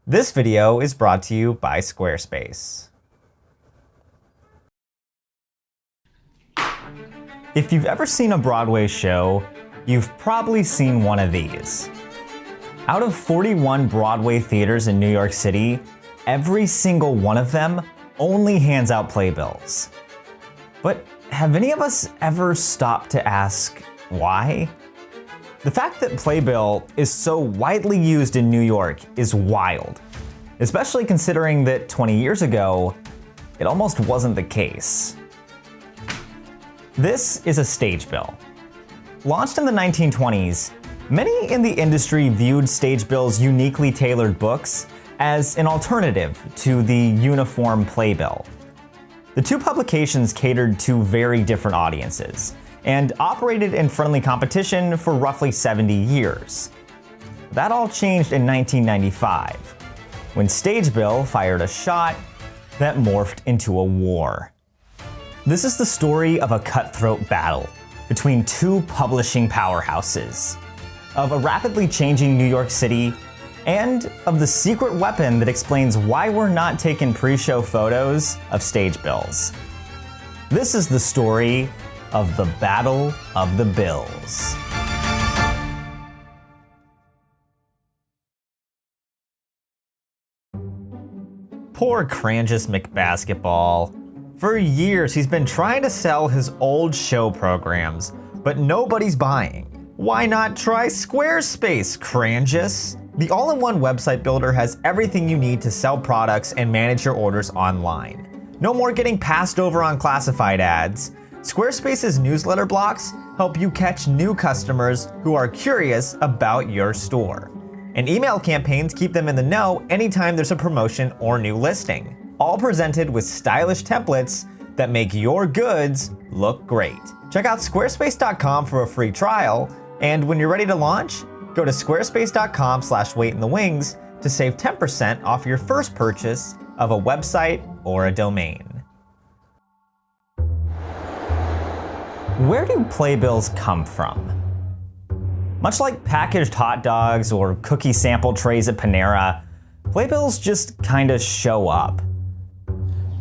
This video is brought to you by Squarespace. If you've ever seen a Broadway show, you've probably seen one of these. Out of 41 Broadway theaters in New York City, every single one of them only hands out playbills. But have any of us ever stopped to ask why? The fact that Playbill is so widely used in New York is wild, especially considering that 20 years ago, it almost wasn't the case. This is a Stagebill. Launched in the 1920s, many in the industry viewed Stagebill's uniquely tailored books as an alternative to the uniform Playbill. The two publications catered to very different audiences and operated in friendly competition for roughly 70 years. That all changed in 1995, when Stagebill fired a shot that morphed into a war. This is the story of a cutthroat battle between two publishing powerhouses, of a rapidly changing New York City, and of the secret weapon that explains why we're not taking pre-show photos of Stagebills. This is the story of the Battle of the Bills. Poor Crangus McBasketball. For years, he's been trying to sell his old show programs, but nobody's buying. Why not try Squarespace, Crangus? The all-in-one website builder has everything you need to sell products and manage your orders online. No more getting passed over on classified ads. Squarespace's newsletter blocks help you catch new customers who are curious about your store. And email campaigns keep them in the know anytime there's a promotion or new listing. All presented with stylish templates that make your goods look great. Check out squarespace.com for a free trial, and when you're ready to launch, go to squarespace.com/waitinthewings to save 10% off your first purchase of a website or a domain. Where do playbills come from? Much like packaged hot dogs or cookie sample trays at Panera, playbills just kinda show up.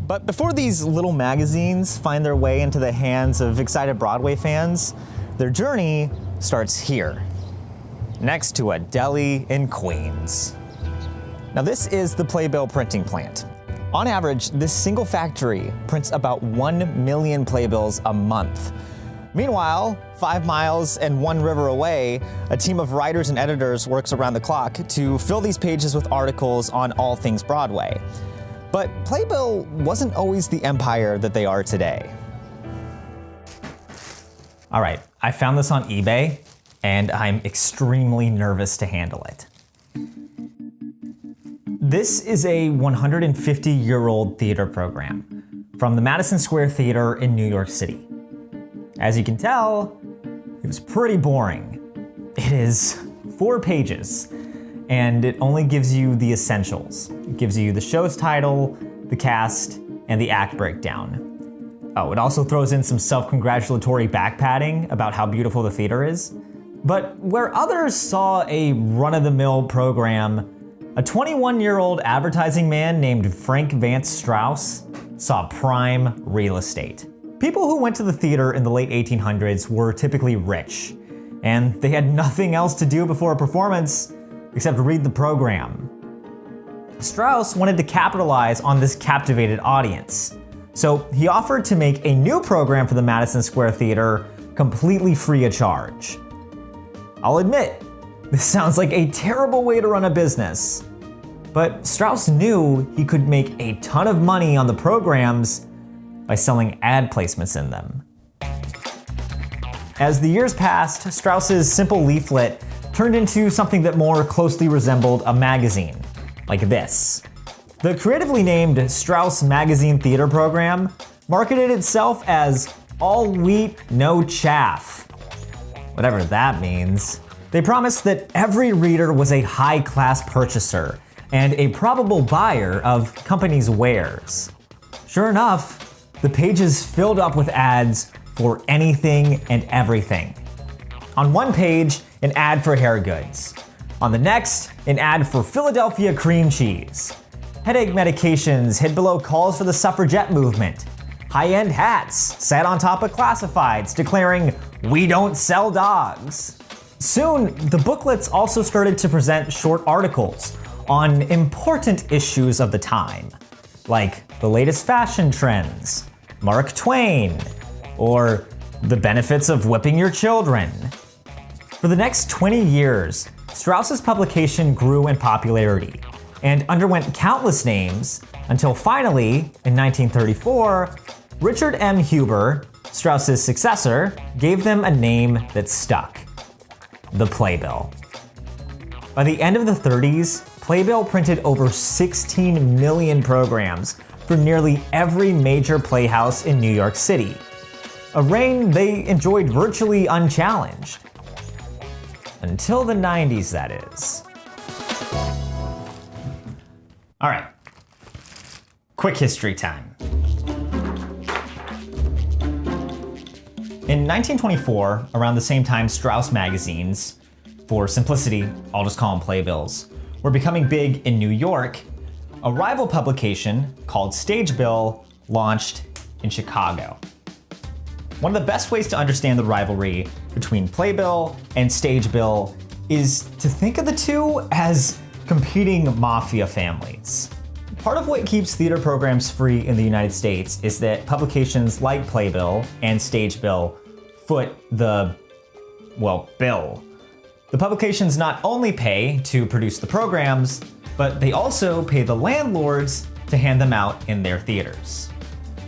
But before these little magazines find their way into the hands of excited Broadway fans, their journey starts here, next to a deli in Queens. Now this is the Playbill printing plant. On average, this single factory prints about 1 million playbills a month. Meanwhile, 5 miles and 1 river away, a team of writers and editors works around the clock to fill these pages with articles on all things Broadway. But Playbill wasn't always the empire that they are today. All right, I found this on eBay, and I'm extremely nervous to handle it. This is a 150-year-old theater program from the Madison Square Theater in New York City. As you can tell, it was pretty boring. It is 4 pages, and it only gives you the essentials. It gives you the show's title, the cast, and the act breakdown. Oh, it also throws in some self-congratulatory back padding about how beautiful the theater is. But where others saw a run-of-the-mill program, a 21-year-old advertising man named Frank Vance Strauss saw prime real estate. People who went to the theater in the late 1800s were typically rich, and they had nothing else to do before a performance except read the program. Strauss wanted to capitalize on this captivated audience, so he offered to make a new program for the Madison Square Theater completely free of charge. I'll admit, this sounds like a terrible way to run a business, but Strauss knew he could make a ton of money on the programs by selling ad placements in them. As the years passed, Strauss's simple leaflet turned into something that more closely resembled a magazine, like this. The creatively named Strauss Magazine Theater Program marketed itself as all wheat, no chaff. Whatever that means. They promised that every reader was a high-class purchaser and a probable buyer of company's wares. Sure enough, the pages filled up with ads for anything and everything. On one page, an ad for hair goods. On the next, an ad for Philadelphia cream cheese. Headache medications hid below calls for the suffragette movement. High-end hats sat on top of classifieds declaring, "We don't sell dogs." Soon, the booklets also started to present short articles on important issues of the time, like the latest fashion trends, Mark Twain, or the benefits of whipping your children. For the next 20 years, Strauss's publication grew in popularity and underwent countless names until finally, in 1934, Richard M. Huber, Strauss's successor, gave them a name that stuck: the Playbill. By the end of the 30s, Playbill printed over 16 million programs for nearly every major playhouse in New York City, a reign they enjoyed virtually unchallenged. Until the 90s, that is. All right, quick history time. In 1924, around the same time Strauss magazines, for simplicity, I'll just call them Playbills, were becoming big in New York, a rival publication called Stagebill launched in Chicago. One of the best ways to understand the rivalry between Playbill and Stagebill is to think of the two as competing mafia families. Part of what keeps theater programs free in the United States is that publications like Playbill and Stagebill foot the, well, bill. The publications not only pay to produce the programs, but they also pay the landlords to hand them out in their theaters.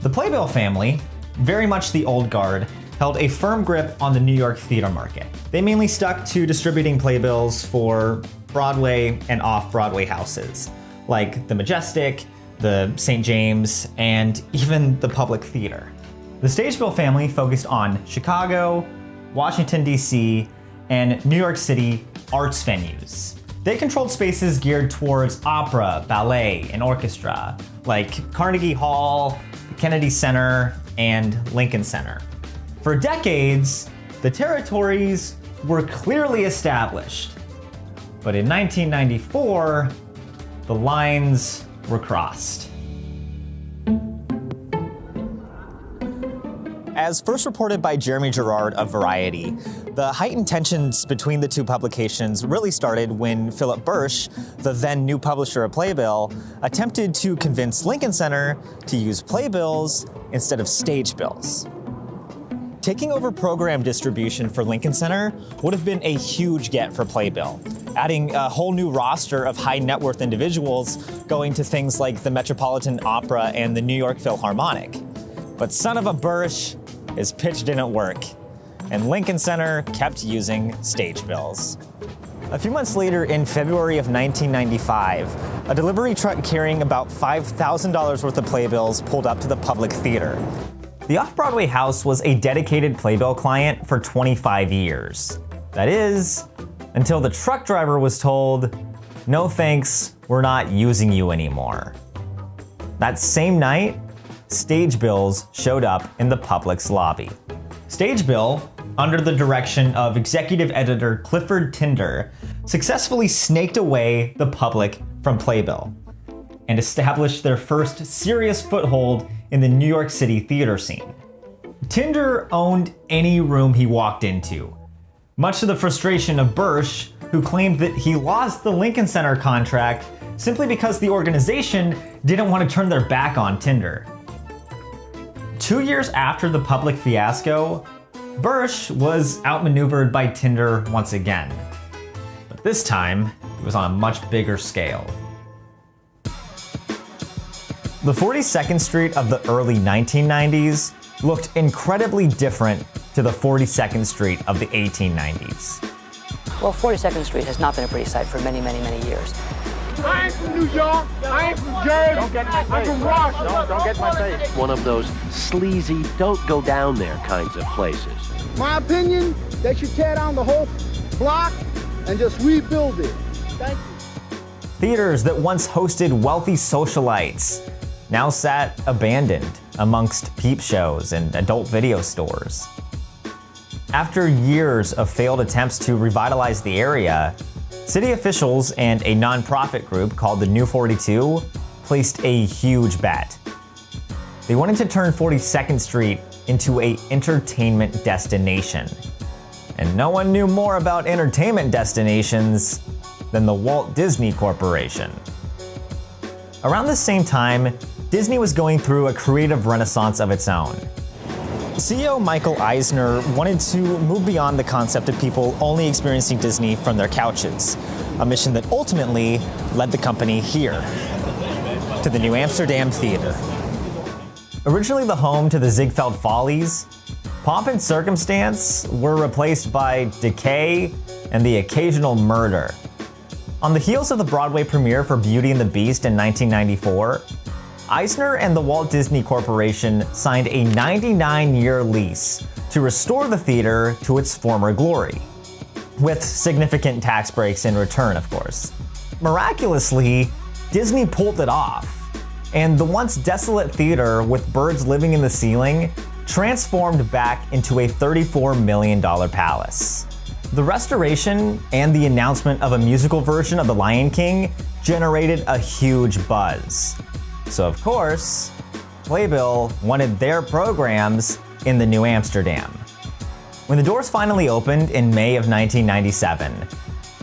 The Playbill family, very much the old guard, held a firm grip on the New York theater market. They mainly stuck to distributing playbills for Broadway and off-Broadway houses, like the Majestic, the St. James, and even the Public Theater. The Stagebill family focused on Chicago, Washington, D.C., and New York City arts venues. They controlled spaces geared towards opera, ballet, and orchestra, like Carnegie Hall, Kennedy Center, and Lincoln Center. For decades, the territories were clearly established. But in 1994, the lines were crossed. As first reported by Jeremy Gerard of Variety, the heightened tensions between the two publications really started when Philip Bursch, the then new publisher of Playbill, attempted to convince Lincoln Center to use Playbills instead of Stagebills. Taking over program distribution for Lincoln Center would have been a huge get for Playbill, adding a whole new roster of high net worth individuals going to things like the Metropolitan Opera and the New York Philharmonic. But son of a Bursch, his pitch didn't work, and Lincoln Center kept using Stagebills. A few months later, in February of 1995, a delivery truck carrying about $5,000 worth of Playbills pulled up to the Public Theater. The Off-Broadway house was a dedicated Playbill client for 25 years. That is, until the truck driver was told, "No thanks, we're not using you anymore." That same night, Stagebills showed up in the Public's lobby. Stagebill, under the direction of executive editor Clifford Tinder, successfully snaked away the Public from Playbill and established their first serious foothold in the New York City theater scene. Tinder owned any room he walked into, much to the frustration of Bursch, who claimed that he lost the Lincoln Center contract simply because the organization didn't want to turn their back on Tinder. 2 years after the Public fiasco, Bursch was outmaneuvered by Tinder once again. But this time, it was on a much bigger scale. The 42nd Street of the early 1990s looked incredibly different to the 42nd Street of the 1890s. Well, 42nd Street has not been a pretty sight for many, many, many years. I ain't from New York. I ain't from Jersey. Don't get my face. I'm from Washington. Don't get my face. One of those sleazy, don't go down there kinds of places. My opinion, they should tear down the whole block and just rebuild it. Thank you. Theaters that once hosted wealthy socialites now sat abandoned amongst peep shows and adult video stores. After years of failed attempts to revitalize the area, City officials and a nonprofit group called the New 42 placed a huge bet. They wanted to turn 42nd Street into an entertainment destination. And no one knew more about entertainment destinations than the Walt Disney Corporation. Around the same time, Disney was going through a creative renaissance of its own. CEO Michael Eisner wanted to move beyond the concept of people only experiencing Disney from their couches, a mission that ultimately led the company here, to the New Amsterdam Theater. Originally the home to the Ziegfeld Follies, pomp and circumstance were replaced by decay and the occasional murder. On the heels of the Broadway premiere for Beauty and the Beast in 1994, Eisner and the Walt Disney Corporation signed a 99-year lease to restore the theater to its former glory, with significant tax breaks in return, of course. Miraculously, Disney pulled it off, and the once desolate theater with birds living in the ceiling transformed back into a $34 million palace. The restoration and the announcement of a musical version of The Lion King generated a huge buzz. So of course, Playbill wanted their programs in the New Amsterdam. When the doors finally opened in May of 1997,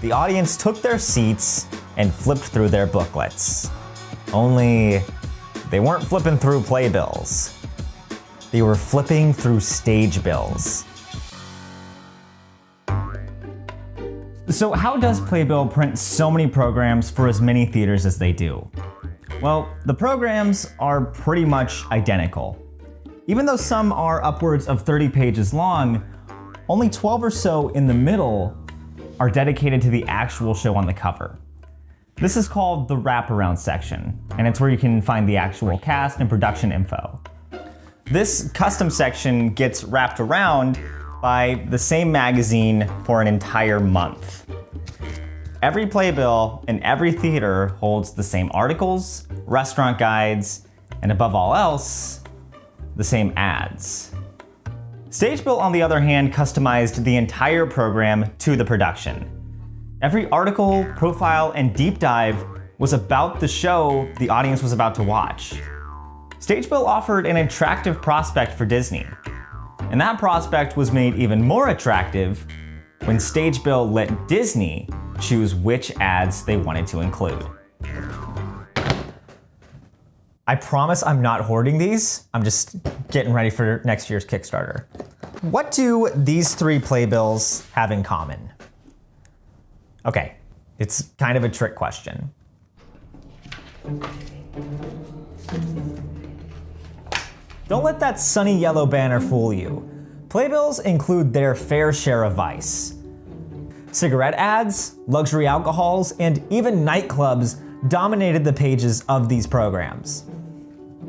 the audience took their seats and flipped through their booklets. Only they weren't flipping through playbills. They were flipping through Stagebills. So how does Playbill print so many programs for as many theaters as they do? Well, the programs are pretty much identical. Even though some are upwards of 30 pages long, only 12 or so in the middle are dedicated to the actual show on the cover. This is called the wraparound section, and it's where you can find the actual cast and production info. This custom section gets wrapped around by the same magazine for an entire month. Every playbill in every theater holds the same articles, restaurant guides, and above all else, the same ads. Stagebill, on the other hand, customized the entire program to the production. Every article, profile, and deep dive was about the show the audience was about to watch. Stagebill offered an attractive prospect for Disney, and that prospect was made even more attractive when Stagebill let Disney choose which ads they wanted to include. I promise I'm not hoarding these. I'm just getting ready for next year's Kickstarter. What do these three playbills have in common? Okay, it's kind of a trick question. Don't let that sunny yellow banner fool you. Playbills include their fair share of vice. Cigarette ads, luxury alcohols, and even nightclubs dominated the pages of these programs.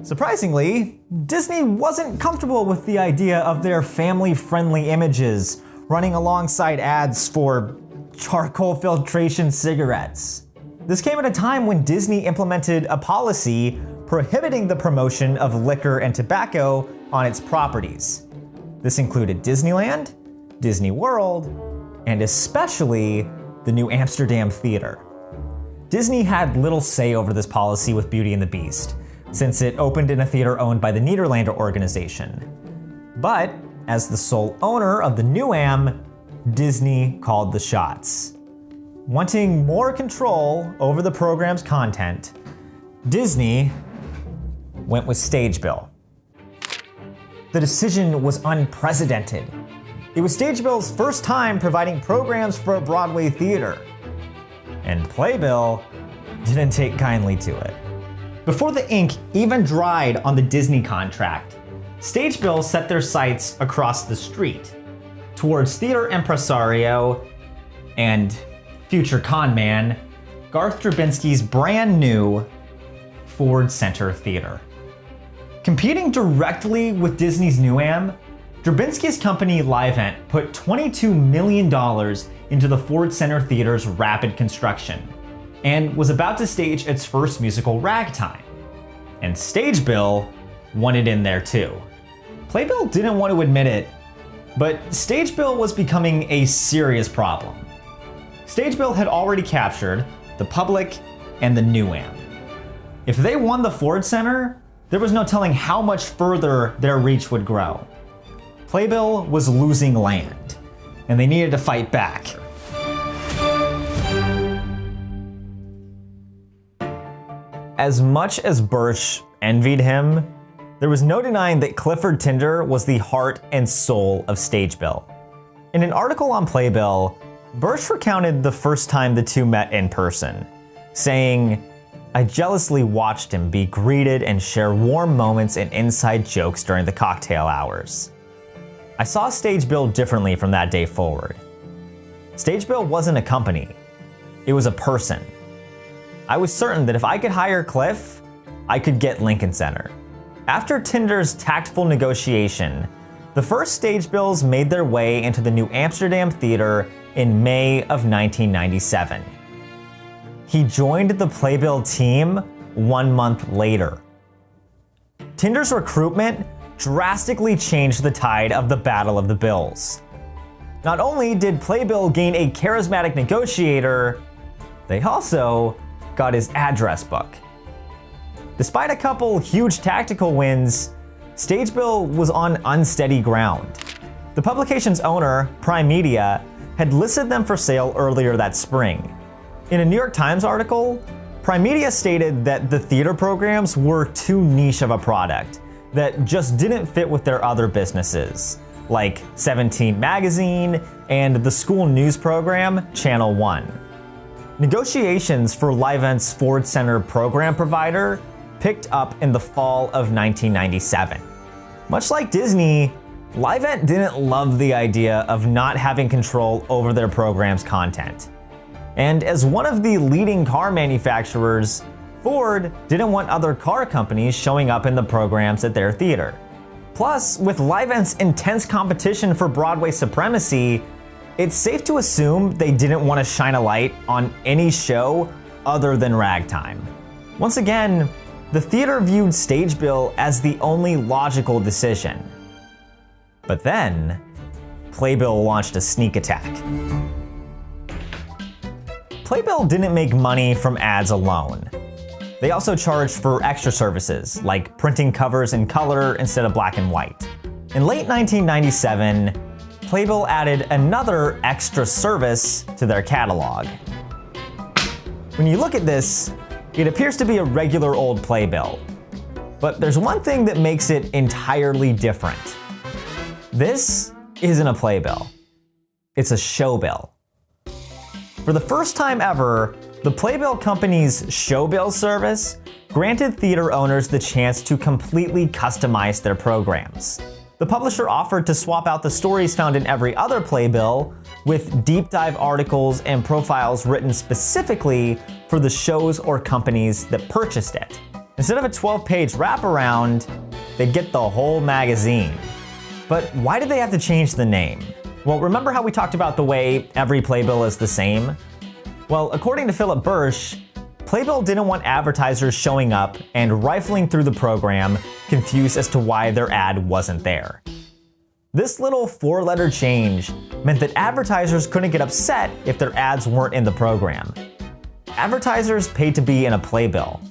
Surprisingly, Disney wasn't comfortable with the idea of their family-friendly images running alongside ads for charcoal filtration cigarettes. This came at a time when Disney implemented a policy prohibiting the promotion of liquor and tobacco on its properties. This included Disneyland, Disney World, and especially the New Amsterdam Theater. Disney had little say over this policy with Beauty and the Beast, since it opened in a theater owned by the Nederlander organization. But as the sole owner of the New Am, Disney called the shots. Wanting more control over the program's content, Disney went with Stagebill. The decision was unprecedented. It was Stagebill's first time providing programs for a Broadway theater, and Playbill didn't take kindly to it. Before the ink even dried on the Disney contract, Stagebill set their sights across the street towards theater impresario and future con man Garth Drabinsky's brand new Ford Center Theater. Competing directly with Disney's New Am, Drabinsky's company Livent put $22 million into the Ford Center Theater's rapid construction and was about to stage its first musical, Ragtime. And Stagebill wanted in there too. Playbill didn't want to admit it, but Stagebill was becoming a serious problem. Stagebill had already captured the Public and the New Am. If they won the Ford Center, there was no telling how much further their reach would grow. Playbill was losing land, and they needed to fight back. As much as Birch envied him, there was no denying that Clifford Tinder was the heart and soul of Stagebill. In an article on Playbill, Birch recounted the first time the two met in person, saying, "I jealously watched him be greeted and share warm moments and inside jokes during the cocktail hours. I saw Stagebill differently from that day forward. Stagebill wasn't a company, it was a person. I was certain that if I could hire Cliff, I could get Lincoln Center." After Tinder's tactful negotiation, the first Stagebills made their way into the New Amsterdam Theater in May of 1997. He joined the Playbill team 1 month later. Tinder's recruitment drastically changed the tide of the Battle of the Bills. Not only did Playbill gain a charismatic negotiator, they also got his address book. Despite a couple huge tactical wins, Stagebill was on unsteady ground. The publication's owner, Prime Media, had listed them for sale earlier that spring. In a New York Times article, Prime Media stated that the theater programs were too niche of a product that just didn't fit with their other businesses, like 17 Magazine and the school news program Channel 1. Negotiations for Livent's Ford Center program provider picked up in the fall of 1997. Much like Disney, Livent didn't love the idea of not having control over their program's content. And as one of the leading car manufacturers, Ford didn't want other car companies showing up in the programs at their theater. Plus, with Livent's intense competition for Broadway supremacy, it's safe to assume they didn't want to shine a light on any show other than ragtime. Once again, the theater viewed Stagebill as the only logical decision. But then, Playbill launched a sneak attack. Playbill didn't make money from ads alone. They also charged for extra services, like printing covers in color instead of black and white. In late 1997, Playbill added another extra service to their catalog. When you look at this, it appears to be a regular old Playbill. But there's one thing that makes it entirely different. This isn't a Playbill. It's a showbill. For the first time ever, the Playbill company's showbill service granted theater owners the chance to completely customize their programs. The publisher offered to swap out the stories found in every other Playbill with deep dive articles and profiles written specifically for the shows or companies that purchased it. Instead of a 12-page wraparound, they'd get the whole magazine. But why did they have to change the name? Well, remember how we talked about the way every Playbill is the same? Well, according to Philip Birch, Playbill didn't want advertisers showing up and rifling through the program, confused as to why their ad wasn't there. This little 4-letter change meant that advertisers couldn't get upset if their ads weren't in the program. Advertisers paid to be in a Playbill,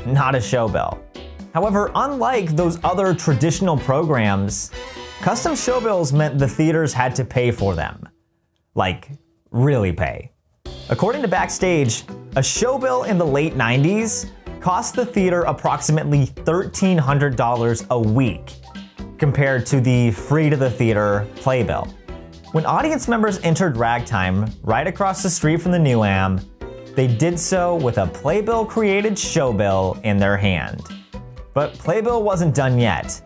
not a showbill. However, unlike those other traditional programs, custom showbills meant the theaters had to pay for them. Like, really pay. According to Backstage, a showbill in the late 90s cost the theater approximately $1,300 a week, compared to the free-to-the-theater Playbill. When audience members entered ragtime right across the street from the New Am, they did so with a Playbill-created showbill in their hand. But Playbill wasn't done yet.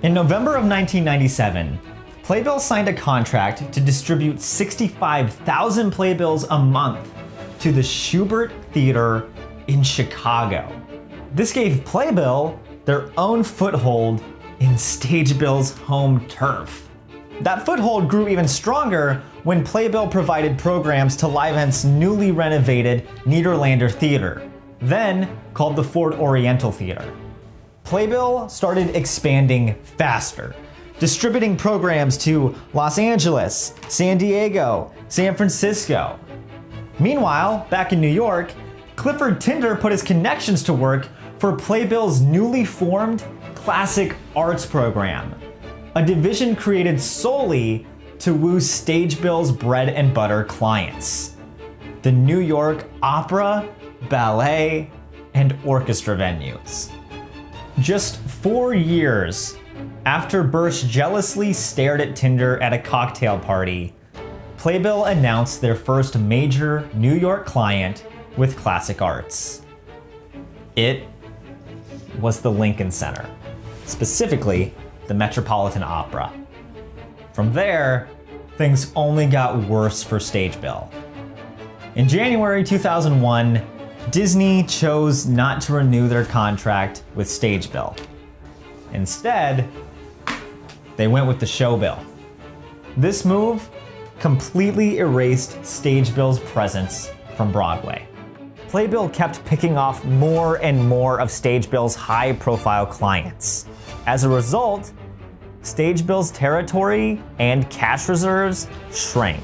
In November of 1997, Playbill signed a contract to distribute 65,000 Playbills a month to the Schubert Theater in Chicago. This gave Playbill their own foothold in Stagebill's home turf. That foothold grew even stronger when Playbill provided programs to Livent's newly renovated Nederlander Theater, then called the Ford Oriental Theater. Playbill started expanding faster, distributing programs to Los Angeles, San Diego, San Francisco. Meanwhile, back in New York, Clifford Tinder put his connections to work for Playbill's newly formed Classic Arts program, a division created solely to woo Stagebill's bread and butter clients, the New York opera, ballet, and orchestra venues. Just 4 years after Bursch jealously stared at Tinder at a cocktail party, Playbill announced their first major New York client with Classic Arts. It was the Lincoln Center, specifically the Metropolitan Opera. From there, things only got worse for Stagebill. In January 2001, Disney chose not to renew their contract with Stagebill. Instead, they went with the show bill. This move completely erased Stagebill's presence from Broadway. Playbill kept picking off more and more of Stagebill's high-profile clients. As a result, Stagebill's territory and cash reserves shrank.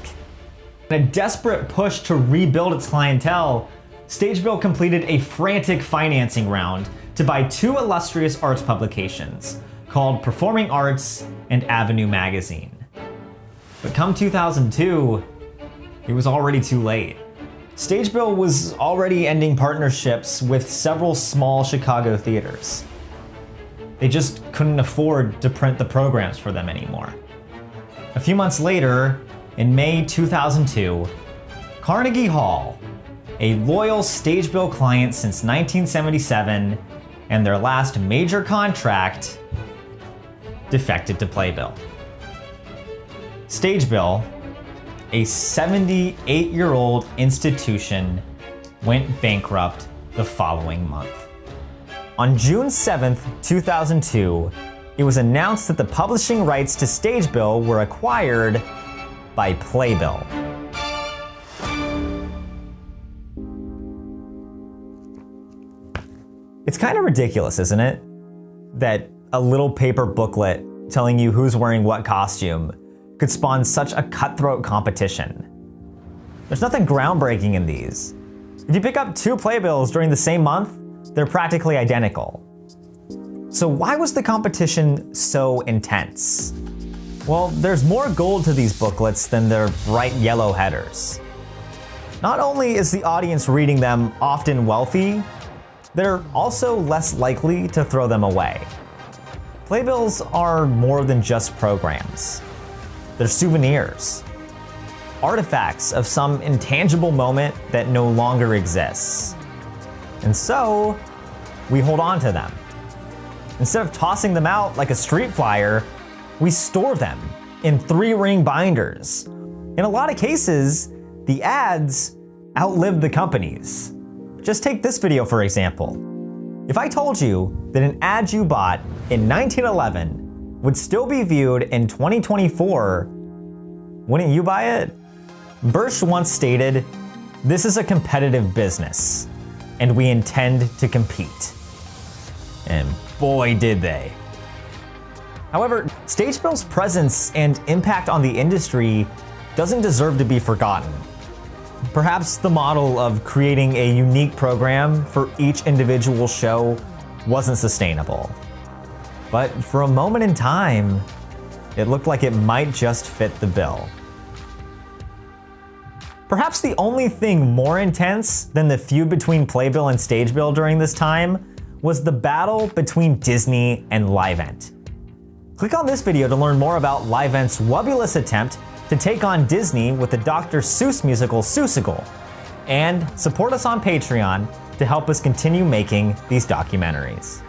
In a desperate push to rebuild its clientele, Stagebill completed a frantic financing round to buy 2 illustrious arts publications called Performing Arts and Avenue Magazine. But come 2002, it was already too late. Stagebill was already ending partnerships with several small Chicago theaters. They just couldn't afford to print the programs for them anymore. A few months later, in May 2002, Carnegie Hall, a loyal Stagebill client since 1977 and their last major contract, defected to Playbill. Stagebill, a 78-year-old institution, went bankrupt the following month. On June 7th, 2002, it was announced that the publishing rights to Stagebill were acquired by Playbill. It's kind of ridiculous, isn't it? That a little paper booklet telling you who's wearing what costume could spawn such a cutthroat competition. There's nothing groundbreaking in these. If you pick up 2 Playbills during the same month, they're practically identical. So why was the competition so intense? Well, there's more gold to these booklets than their bright yellow headers. Not only is the audience reading them often wealthy, they're also less likely to throw them away. Playbills are more than just programs. They're souvenirs, artifacts of some intangible moment that no longer exists. And so, we hold on to them. Instead of tossing them out like a street flyer, we store them in 3-ring binders. In a lot of cases, the ads outlive the companies. Just take this video for example. If I told you that an ad you bought in 1911 would still be viewed in 2024, wouldn't you buy it? Bursch once stated, "This is a competitive business, and we intend to compete." And boy did they. However, Stagebill's presence and impact on the industry doesn't deserve to be forgotten. Perhaps the model of creating a unique program for each individual show wasn't sustainable. But for a moment in time, it looked like it might just fit the bill. Perhaps the only thing more intense than the feud between Playbill and Stagebill during this time was the battle between Disney and Livent. Click on this video to learn more about Livent's wubbulous attempt to take on Disney with the Dr. Seuss musical Seussical, and support us on Patreon to help us continue making these documentaries.